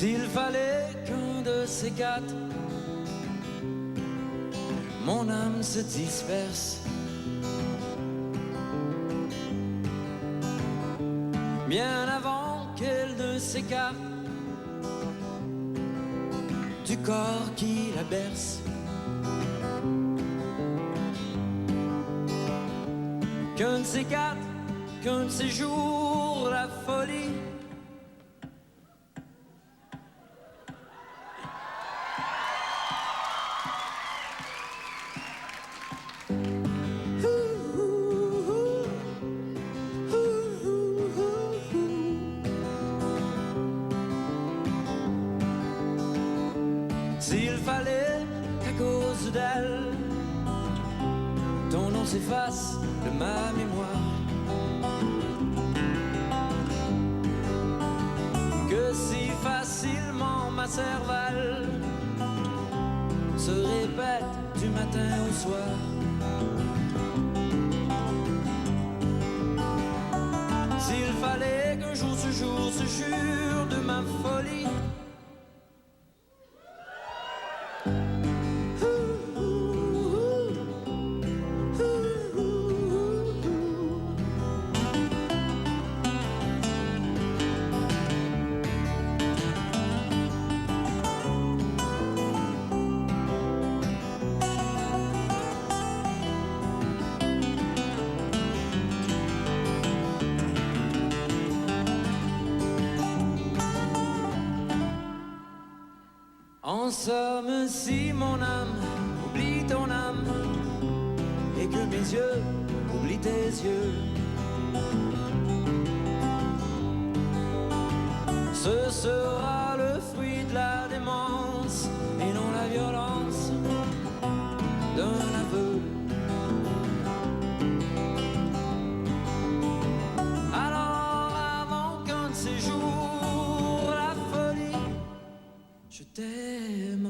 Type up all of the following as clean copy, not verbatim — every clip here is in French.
S'il fallait qu'un de ces quatre, mon âme se disperse, bien avant qu'elle ne s'écarte du corps qui la berce, qu'un de ces quatre, qu'un de ces jours, la folie d'elle, ton nom s'efface de ma mémoire, que si facilement ma cervelle se répète du matin au soir. S'il fallait qu'un jour se jure de ma folie, en somme, si mon âme oublie ton âme et que mes yeux oublient tes yeux, ce sera le fruit de la démence et non la violence d'un aveu. Alors avant qu'un de ces jours la folie, je t'aime.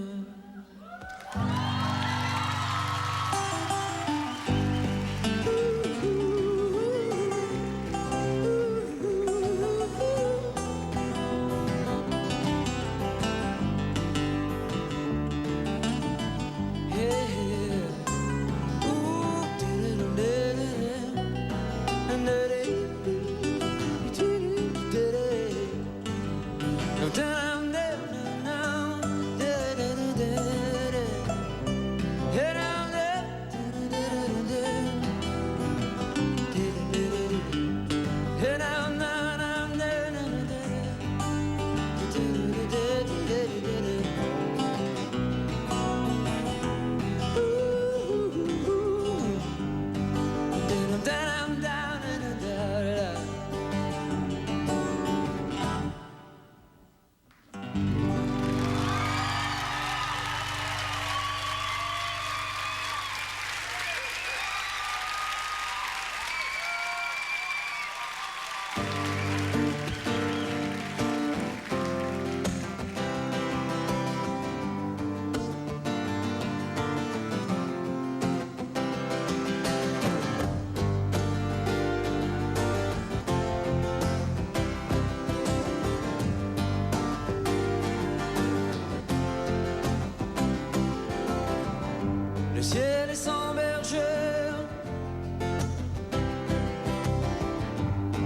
Le ciel est sans bergère,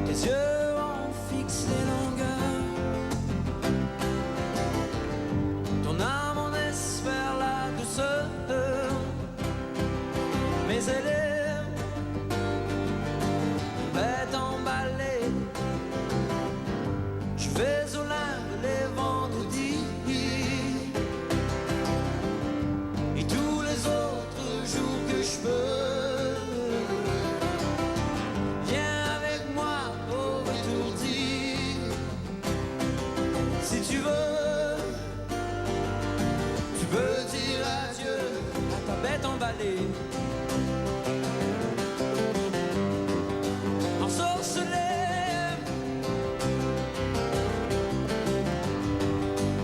tes yeux ont fixé les longueurs, ton âme en espère la douceur, mais elle est bête emballée. Je vais au Limbe les vendredis et tous les autres jours que je peux. Viens avec moi au retourdi, si tu veux. Tu peux dire adieu à ta bête emballée, ensorcelée,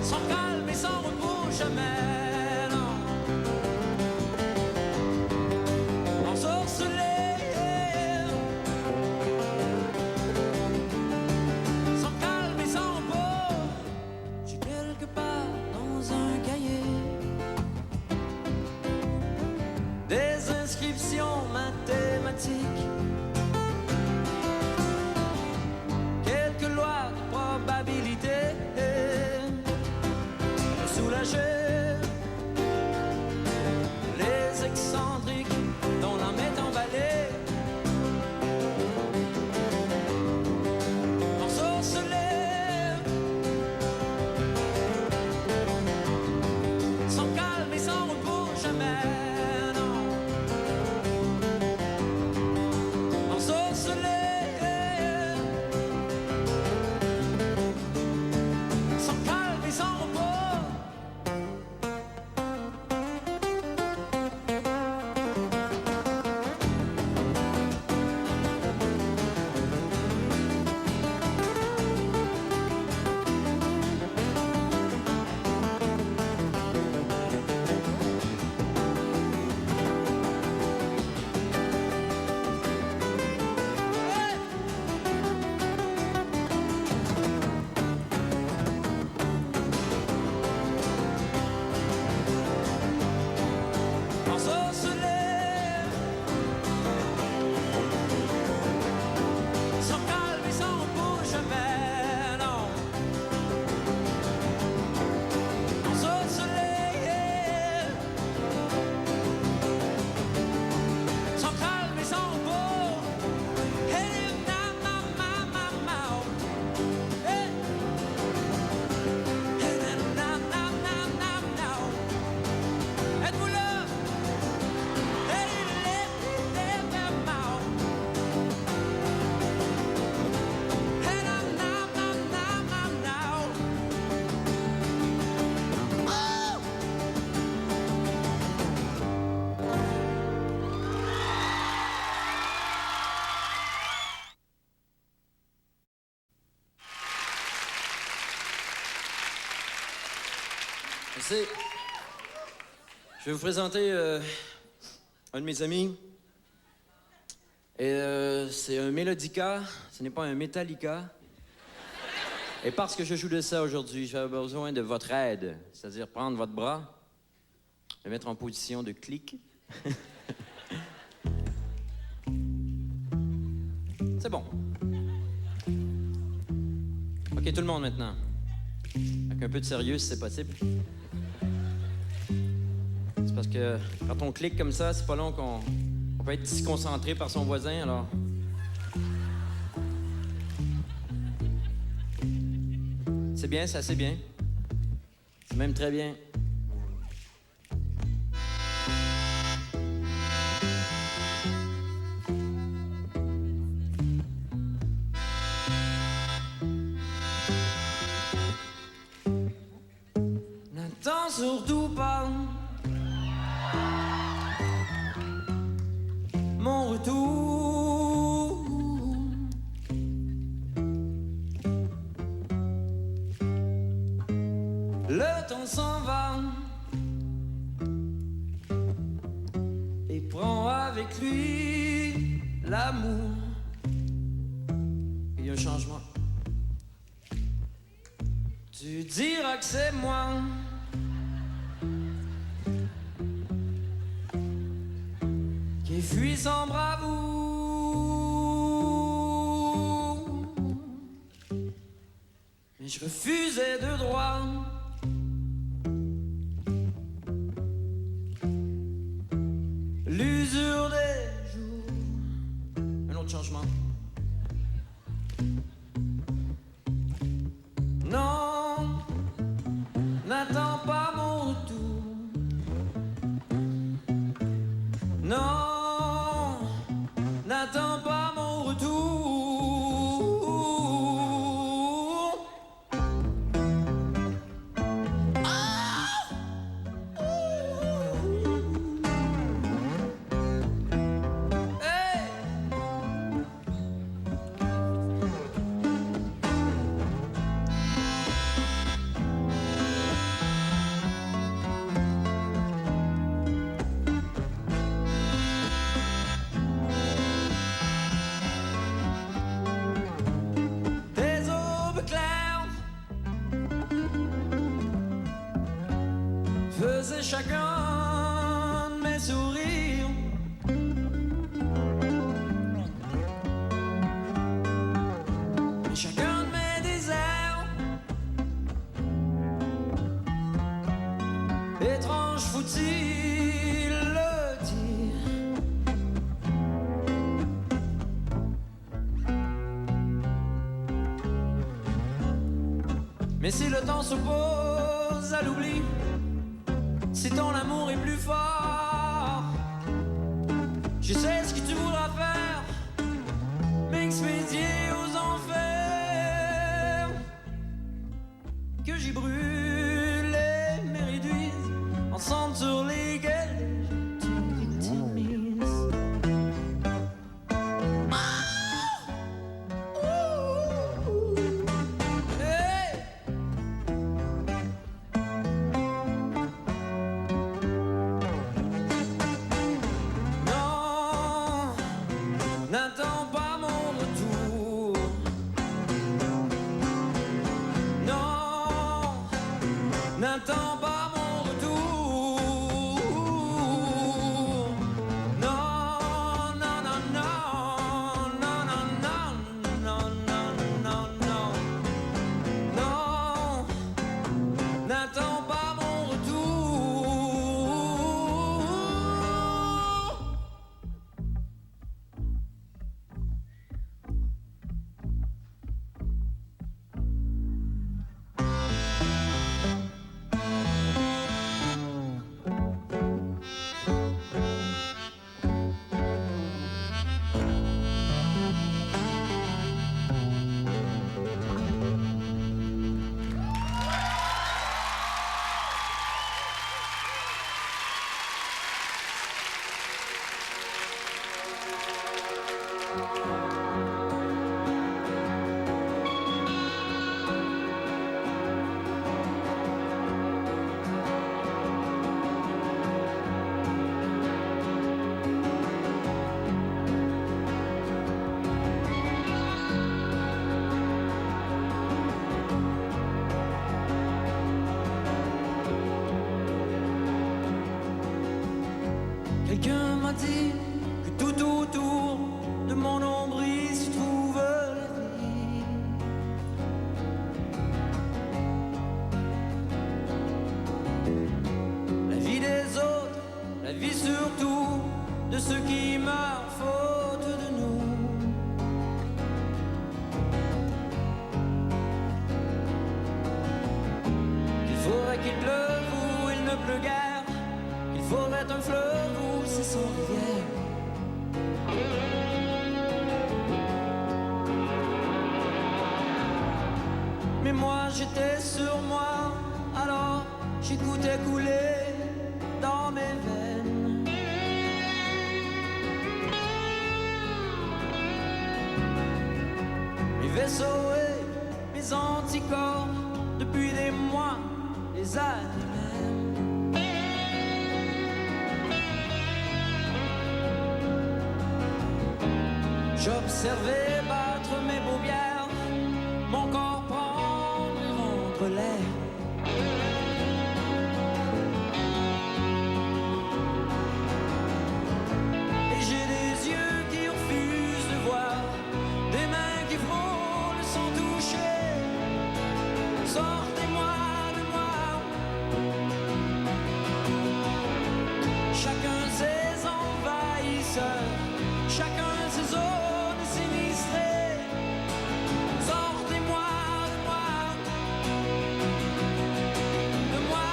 sans calme et sans repos jamais, non. Ensorcelée, sans calme et sans repos. J'ai quelques C'est... Je vais vous présenter un de mes amis. Et c'est un mélodica, ce n'est pas un Metallica. Et parce que je joue de ça aujourd'hui, j'avais besoin de votre aide. C'est-à-dire prendre votre bras, le mettre en position de clic. C'est bon. OK, tout le monde maintenant. Avec un peu de sérieux, si c'est possible. C'est parce que quand on clique comme ça, c'est pas long qu'on peut être disconcentré par son voisin, alors... C'est bien, c'est assez bien. C'est même très bien. N'attends surtout pas mon retour. Le temps s'en va et prend avec lui l'amour. Il y a un changement. Tu diras que c'est moi qui fuit sans bravoure. Mais je refusais de droit l'usure des jours. Un autre changement. Non, n'attends pas mon retour. Non, n'attends pas mon retour. Faisait chacun de mes sourires. Et chacun de mes déserts. Étrange faut-il le dire. Mais si le temps s'oppose à l'oubli, si ton amour est plus fort, je sais ce que tu voudras faire, m'expédier aux enfers. Que j'y brûle et me réduise en cendres sur lesquelles tu t'immises. Hey! N'attends pas mon retour. Non, n'attends pas mon retour. Non, non, non, non, non, non, non, non, non, non, non, n'attends pas mon retour. dit que tout autour de mon nombril se trouve la vie. La vie des autres, la vie surtout de ceux qui meurent faute de nous. Qu'il faudrait qu'il pleuve ou il ne pleut guère, qu'il faudrait un fleuve ou c'est sans rivière. Mais moi j'étais sur moi, alors j'écoutais couler dans mes veines. Mes vaisseaux et mes anticorps, depuis des mois, des années même. J'observais battre mes paupières, mon corps prendre et rendre l'air. Et j'ai des yeux qui refusent de voir, des mains qui frôlent sans toucher. Sortez-moi de moi. Chacun ses envahisseurs, chacun ses zones sinistrées. Sortez-moi de moi. De moi.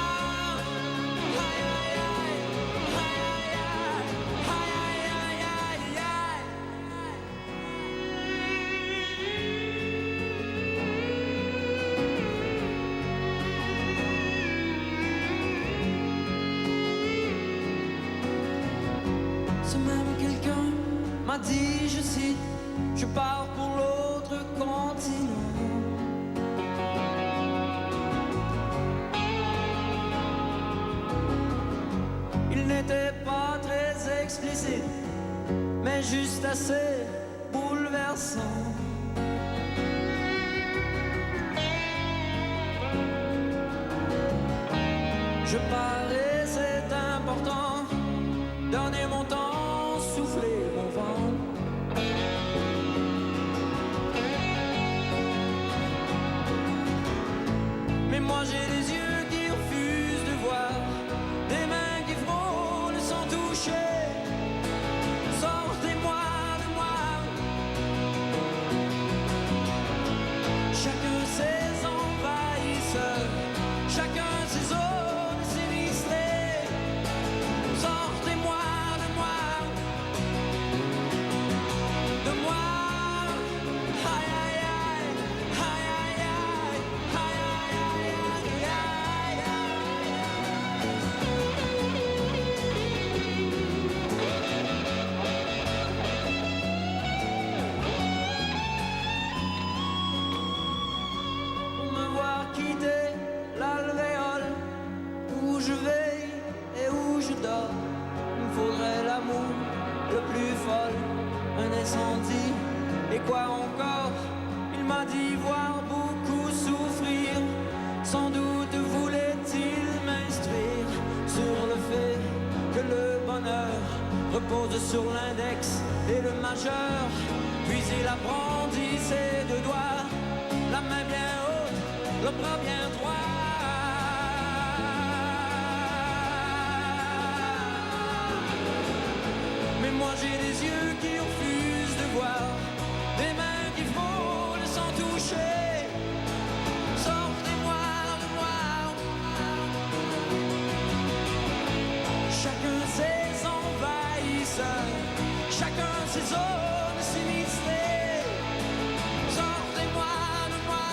Aïe aïe aïe, aïe aïe aïe, aïe aïe aïe. Ce même quelqu'un m'a dit, je cite, je pars pour l'autre continent. Il n'était pas très explicite, mais juste assez bouleversant. Je pars et c'est important, donner mon temps, souffler mon vent. Mais moi j'ai des yeux qui refusent de voir, des mains qui frôlent sans toucher. Sortez-moi de moi. Chacun ses envahisseurs, chacun ses zones sinistrées. Sortez-moi de moi. De moi. Aïe aïe aïe, aïe aïe aïe, aïe aïe aïe aïe aïe. Pour me voir quitter l'alvéole, où je veille et où je dors, il me faudrait l'amour le plus folle, un incendie et quoi encore. Il m'a dit voir beaucoup souffrir, sans doute voulait-il m'instruire sur le fait que le bonheur repose sur l'index et le majeur. Puis il apprendit ses deux doigts, la main bien haute, le bras bien droit. Mais moi j'ai des yeux qui refusent de voir, des mains qui frôlent sans toucher. Sortez-moi de moi. Chacun ses envahisseurs, chacun ses zones sinistrées. Sortez-moi de moi.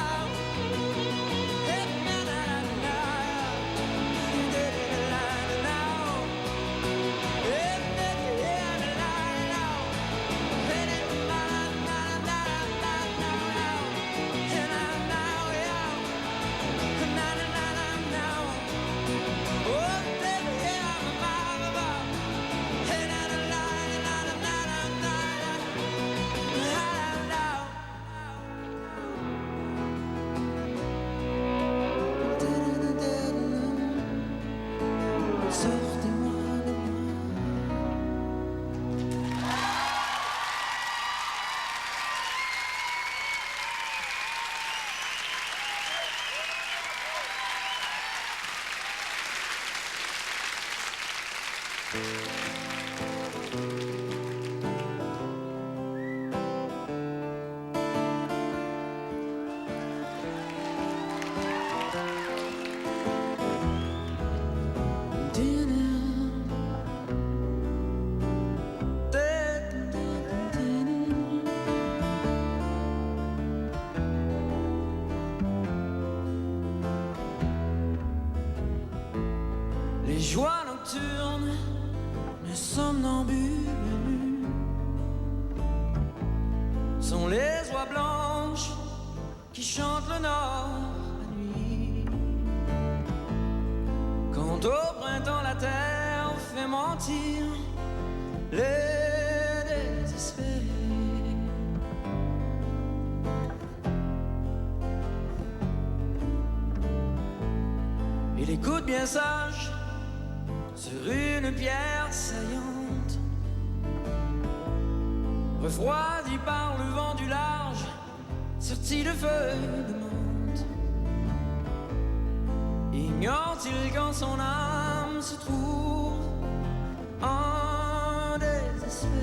Les joies nocturnes, les somnambules sont les oies blanches qui chantent le nord la nuit. Quand au printemps la terre fait mentir les désespérés. Il écoute bien sage sur une pierre saillante, refroidi par le vent du large, sorti de feuilles de menthe. Ignore-t-il quand son âme se trouve en désespéré?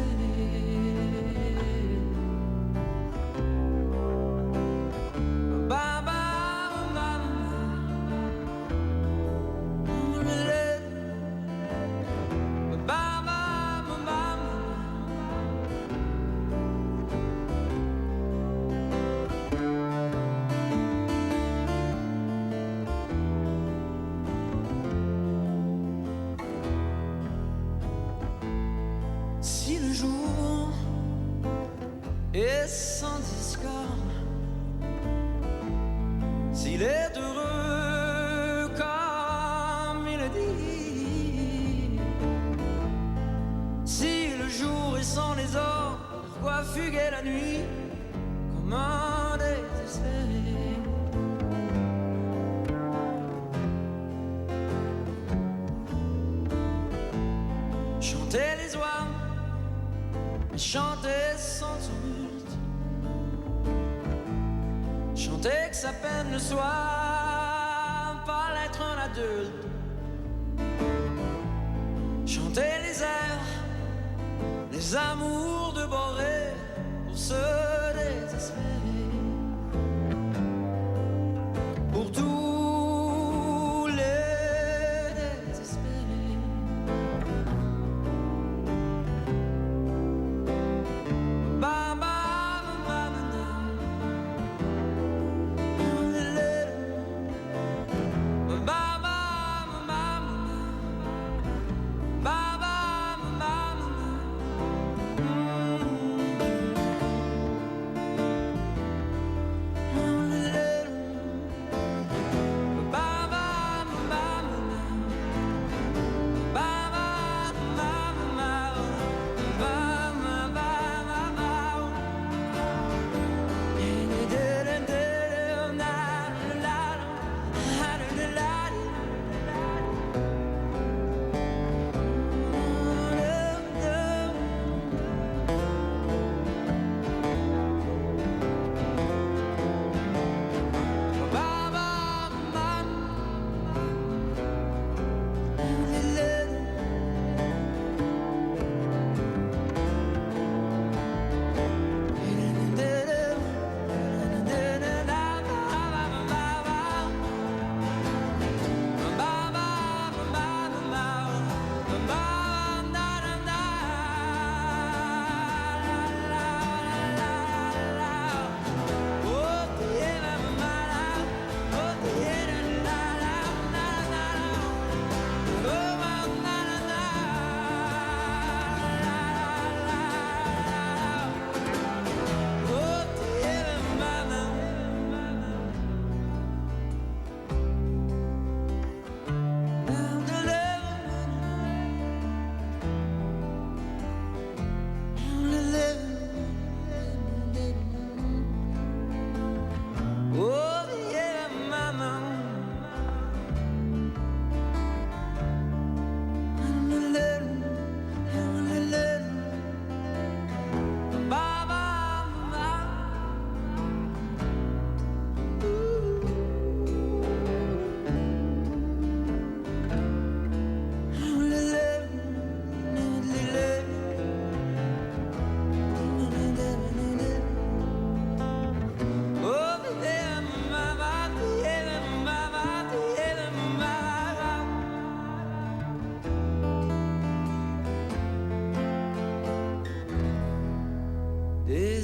Si le jour est sans discorde, s'il est heureux comme il le dit, si le jour est sans désordre, pourquoi fuguer la nuit comme un désespéré? Chanter les oies, chanter sans tumulte, chanter que sa peine ne soit pas l'être un adulte, chanter les airs, les amours de Boré pour se désespérer, pour tous les désespérés. Ba ba ba ba ba.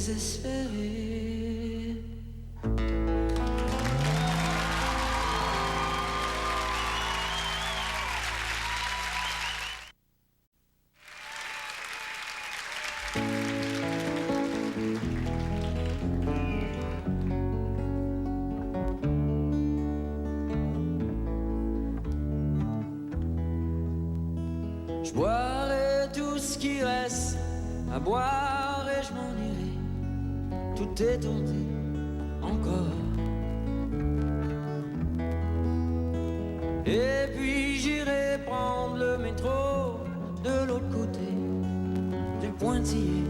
désespéré. Je boirai tout ce qui reste à boire et je m'en irai, tout étourdi encore. Et puis j'irai prendre le métro de l'autre côté du Pointillé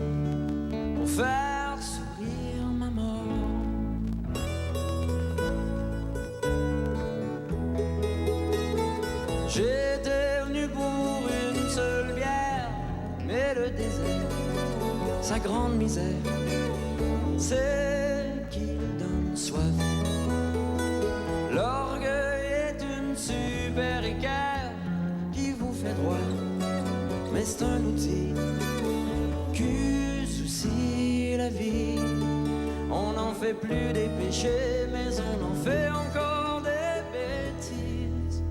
pour faire sourire ma mort. J'étais venu pour une seule bière, mais le désert, sa grande misère, c'est qu'il donne soif. L'orgueil est une super équerre qui vous fait droit, mais c'est un outil qui soucie la vie. On n'en fait plus des péchés, mais on en fait encore des bêtises.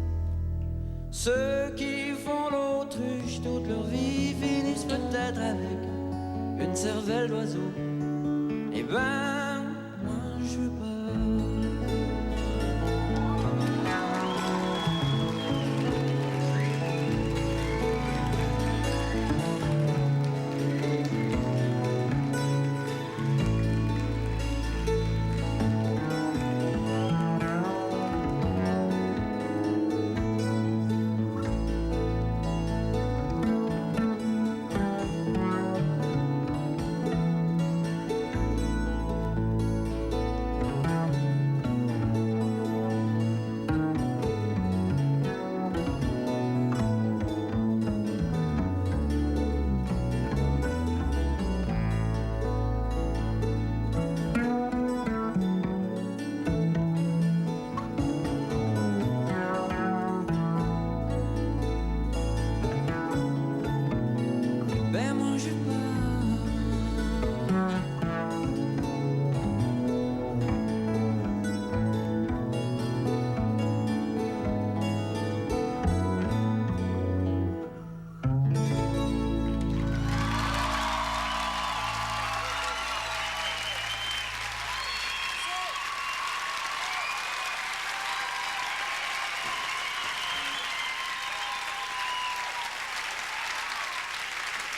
Ceux qui font l'autruche toute leur vie finissent peut-être avec une cervelle d'oiseau. Eh ben, moi je veux pas.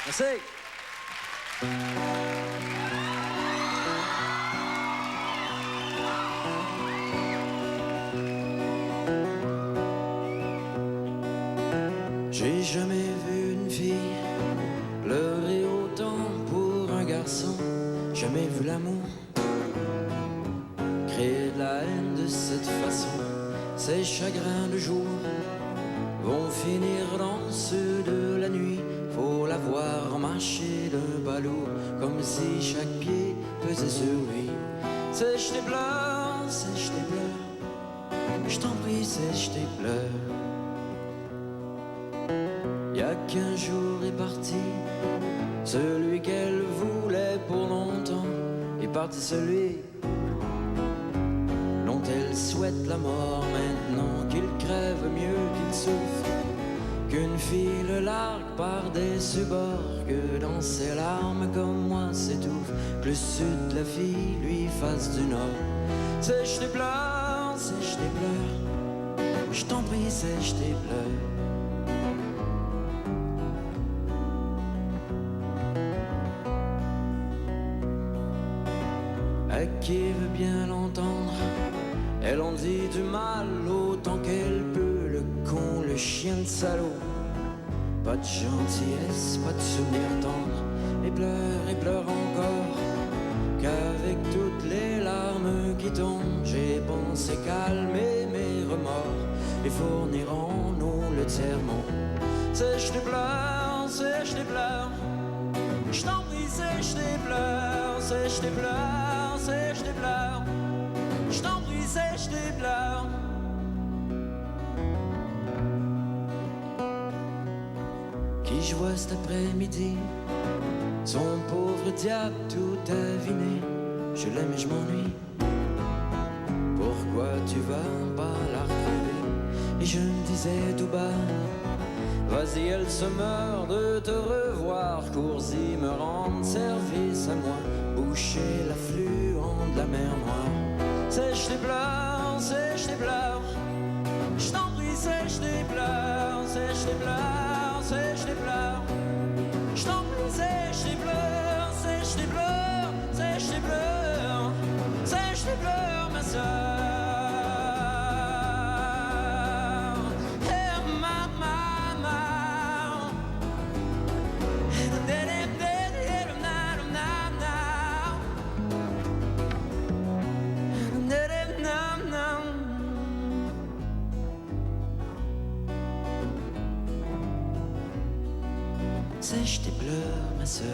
Merci. J'ai jamais vu une fille pleurer autant pour un garçon. Jamais vu l'amour créer de la haine de cette façon. Ces chagrins de jour vont finir dans ceux de la nuit. Faut la voir marcher d'un ballot comme si chaque pied pesait sur lui. Sèche tes pleurs, sèche tes pleurs, je t'en prie, sèche tes pleurs. Y'a qu'un jour est parti, celui qu'elle voulait pour longtemps. Est parti celui dont elle souhaite la mort. Maintenant qu'il crève mieux qu'il souffre, qu'une fille le largue par des subords, que dans ses larmes comme moi s'étouffe, que le sud de la fille lui fasse du nord. Sèche tes pleurs, sèche tes pleurs, je t'en prie, sèche tes pleurs. À qui veut bien l'entendre, elle en dit du mal autant qu'elle peut. Le con, le chien de salaud, pas de gentillesse, pas de souvenir tendre. Et pleure encore, qu'avec toutes les larmes qui tombent, j'ai pensé calmer mes remords et fournir en nous le tiers-monde. Sèche tes pleurs, sèche tes pleurs, je t'en prie, sèche tes pleurs, sèche tes pleurs, sèche tes pleurs, je t'en prie, sèche tes pleurs. Qui je vois cet après-midi Son pauvre diable tout aviné, je l'aime et je m'ennuie. Pourquoi tu vas pas la retrouver? Et je me disais tout bas, vas-y, elle se meurt de te revoir. Cours-y, me rendre service à moi, boucher l'affluent de la mer Noire. Sèche tes pleurs, sèche tes pleurs, je t'en prie, sèche tes pleurs, sèche tes pleurs, sèche tes pleurs. Je t'en prie, sèche tes pleurs, sèche tes pleurs, sèche tes pleurs, sèche tes pleurs, ma sœur. Sèche tes pleurs, ma sœur.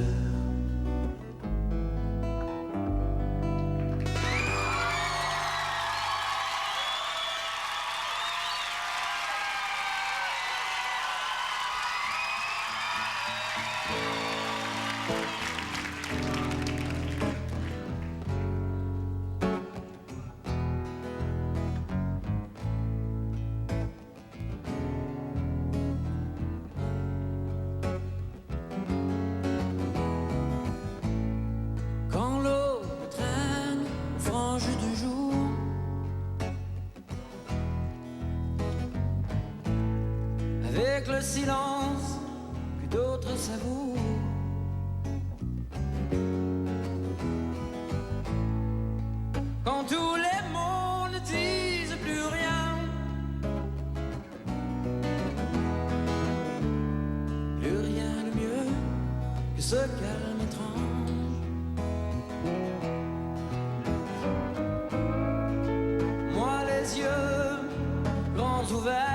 Avec le silence que d'autres savourent, quand tous les mots ne disent plus rien, plus rien de mieux que ce calme étrange. Moi les yeux grands ouverts,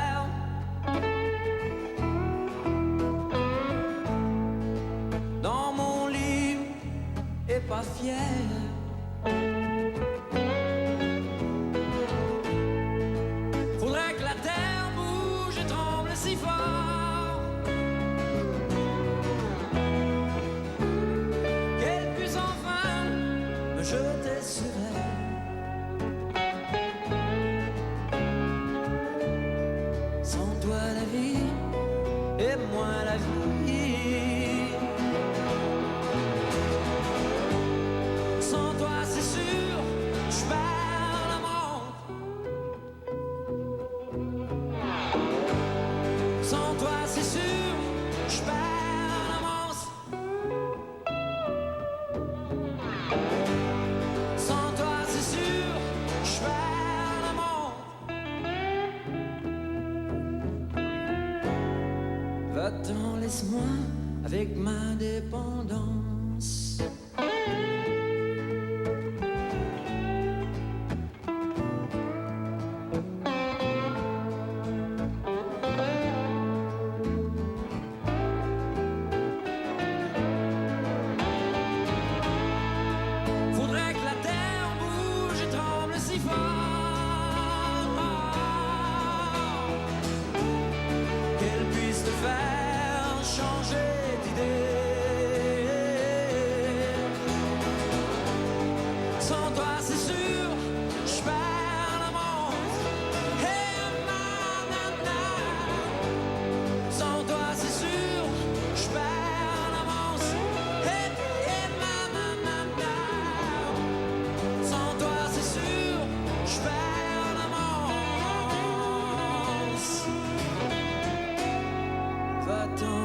pas fier. Faudrait que la terre bouge et tremble si fort, qu'elle puisse enfin me jeter sur elle. Sans toi la vie et moi la vie. Sans toi, c'est sûr, je perds l'amour. Sans toi, c'est sûr, je perds l'amour. Sans toi, c'est sûr, je perds l'amour. Va-t'en, laisse-moi avec ma dépendance.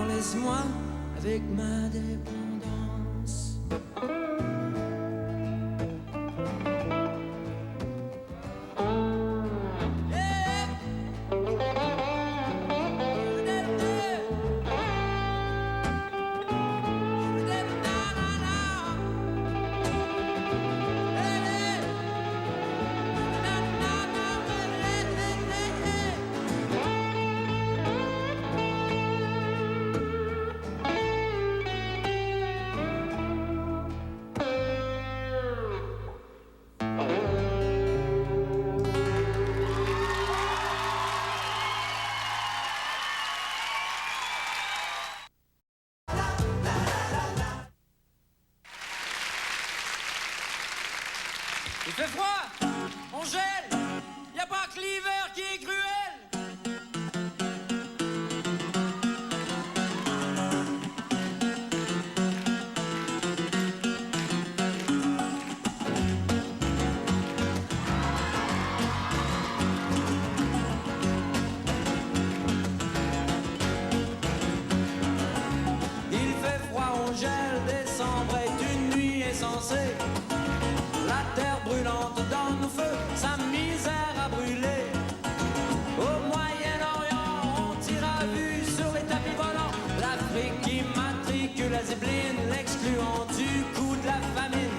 Laisse-moi avec ma dépendance. fait froid, on gèle, y a pas que l'hiver qui est cruel. Décembre est une nuit insensée. La terre brûlante dans nos feux, sa misère a brûlé. Au Moyen-Orient, on tire à vue sur les tapis volants. L'Afrique qui matricule la Zébline, l'excluant du coup de la famine.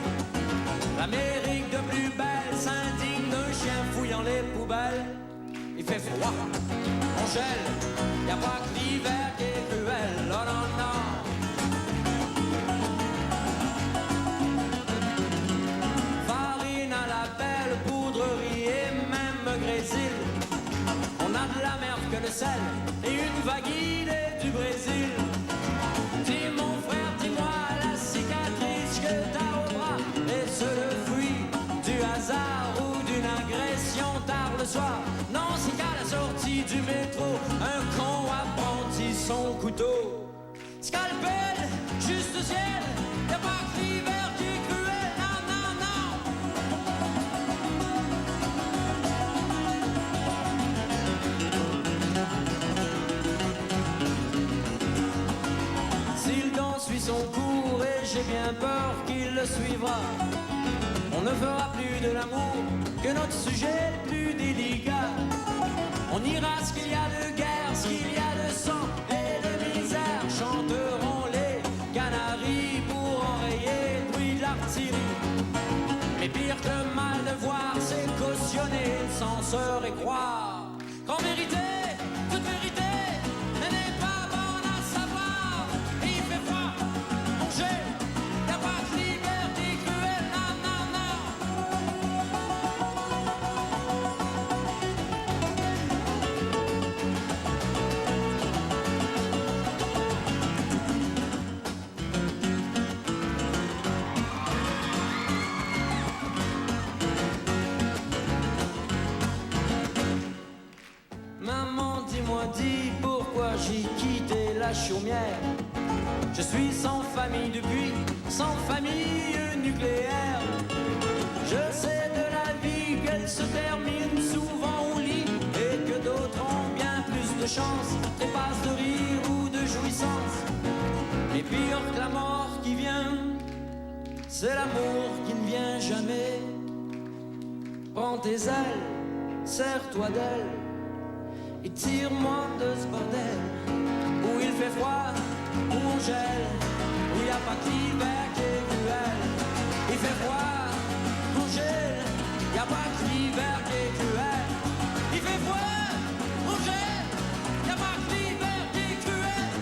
L'Amérique de plus belle s'indigne d'un chien fouillant les poubelles. Il fait froid, on gèle, y a pas que l'hiver qui est cruel. Oh non, non. On a de la mer que le sel et une vague idée du Brésil. Dis mon frère, dis-moi la cicatrice que t'as au bras. Est-ce le fruit du hasard ou d'une agression tard le soir? Non, c'est qu'à la sortie du métro, un con a brandi son couteau. Scalpel, juste au ciel, y'a pas que l'hiver qui est cruel. Non, non, non. Suit son cours et j'ai bien peur qu'il le suivra. On ne fera plus de l'amour que notre sujet le plus délicat. On ira ce qu'il y a de guerre, ce qu'il y a de sang et de misère. Chanteront les canaries pour enrayer le bruit de l'artillerie. Mais pire que le mal de voir, c'est cautionner sans se croire qu'en vérité, toute vérité, elle n'est pas bonne à savoir. Et il fait froid, on gèle, y'a pas que l'hiver qui est cruel, non, non, non. Maman, dis-moi, dis pourquoi j'ai quitté la chaumière. Je suis sans famille depuis, sans famille nucléaire. Je sais de la vie qu'elle se termine souvent au lit et que d'autres ont bien plus de chance, trépassent de rire ou de jouissance. Mais pire que la mort qui vient, c'est l'amour qui ne vient jamais. Prends tes ailes, serre-toi d'elle et tire-moi de ce bordel où il fait froid, où on gèle, où il n'y a pas que l'hiver qui est cruel. Il fait froid, on gèle, il n'y a pas que l'hiver qui est cruel. Il fait froid, on gèle, il n'y a pas que l'hiver qui est cruel.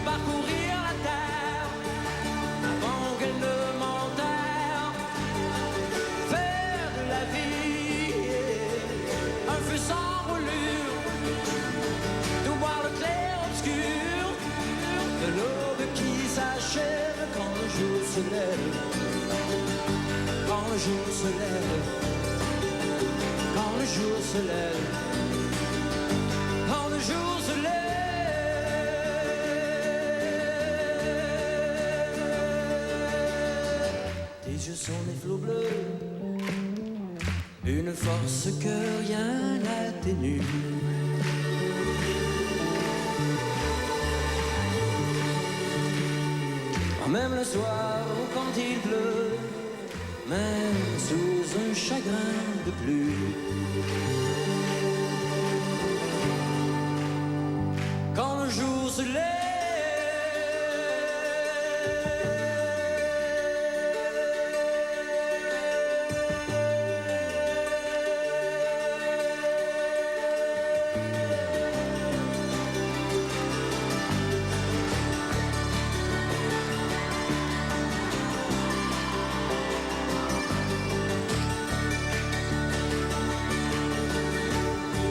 Parcourir la terre avant le jour se lève, quand le jour se lève, quand le jour se lève. Tes yeux sont des flots bleus, une force que rien n'atténue. Même le soir ou quand il pleut, même sous un chagrin de pluie. Quand le jour se lève,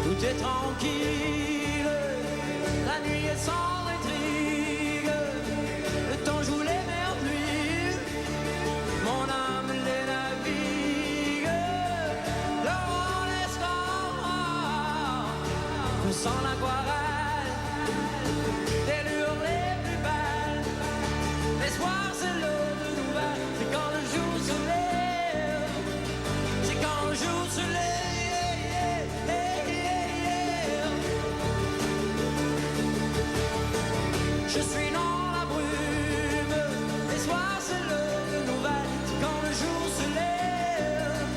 tout est tranquille, la nuit est sans intrigue, le temps joue les mers pluies, mon âme les navigue, l'or en l'espoir, sans l'aquarelle, des lueurs les plus belles, l'espoir c'est l'eau de nouvelles, c'est quand le jour se lève, c'est quand le jour se lève. Je suis dans la brume, les soirs c'est l'heure de nouvelles, c'est quand le jour se lève,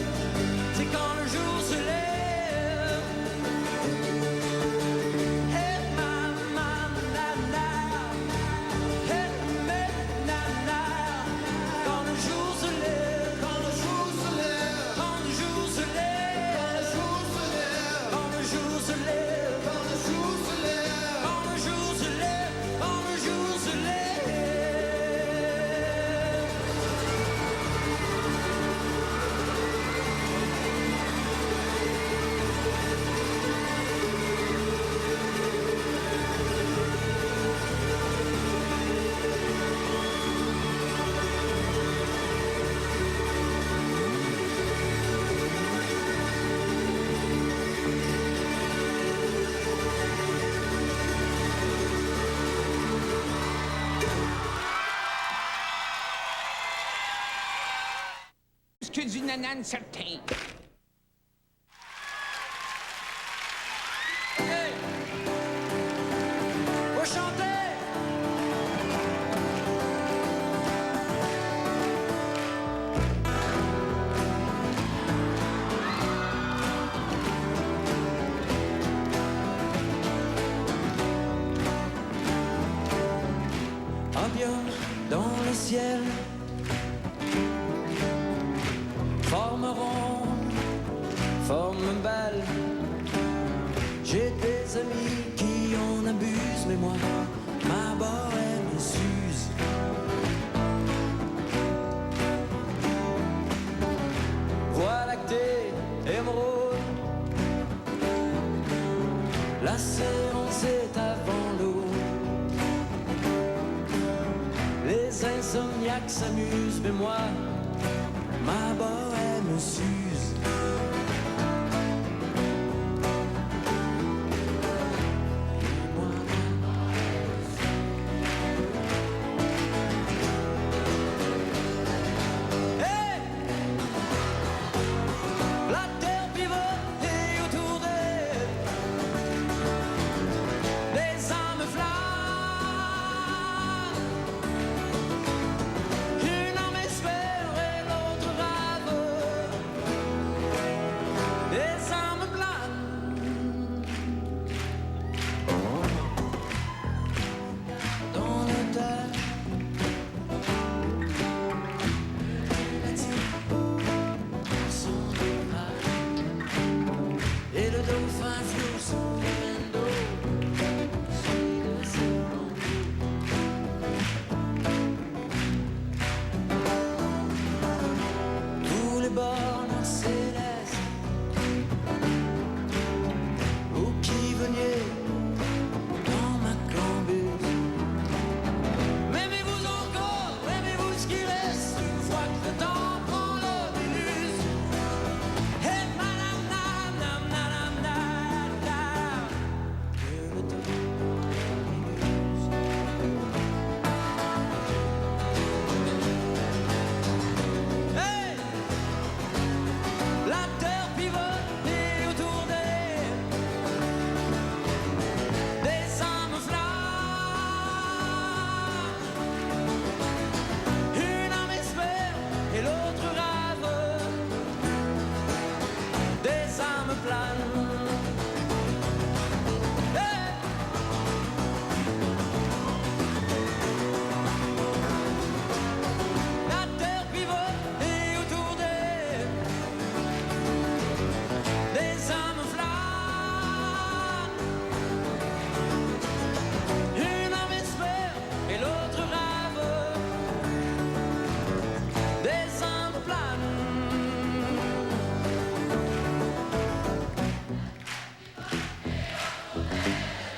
c'est quand le jour se lève. Hey mama nana, hey nana, quand le jour se lève, quand le jour se lève, quand le jour se lève, quand le jour se lève, quand le jour se lève, quand le jour se lève. Que du nanan certain. Hey! Faut chanter! Avion dans le ciel, forme ronde, forme belle. J'ai des amis qui en abusent, mais moi, ma bohème s'use. Voie lactée, émeraude, la séance est avant l'eau. Les insomniaques s'amusent, mais moi, ma bohème s'use. Hey! La terre pivote et autour d'elle des âmes flânent. Une âme espère et l'autre rêve.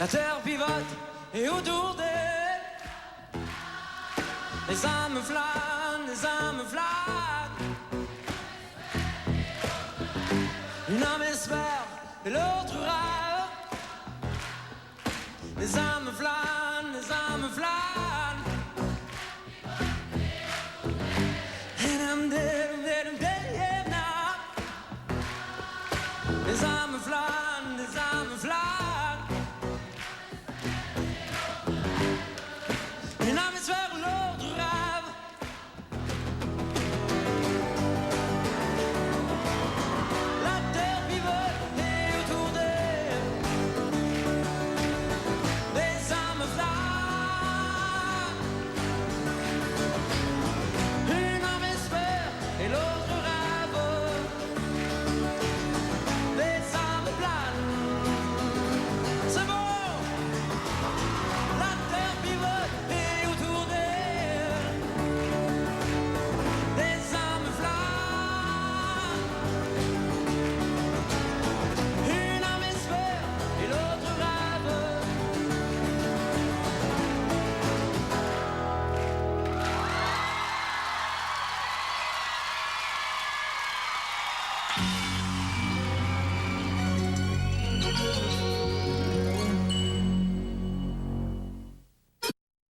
La terre pivote et autour d'elle, les âmes flânent, les âmes flânent. Une âme espère et l'autre râle. Les âmes flânent, les âmes flânent. And I'm dead now. Les âmes flânent, les âmes flânent.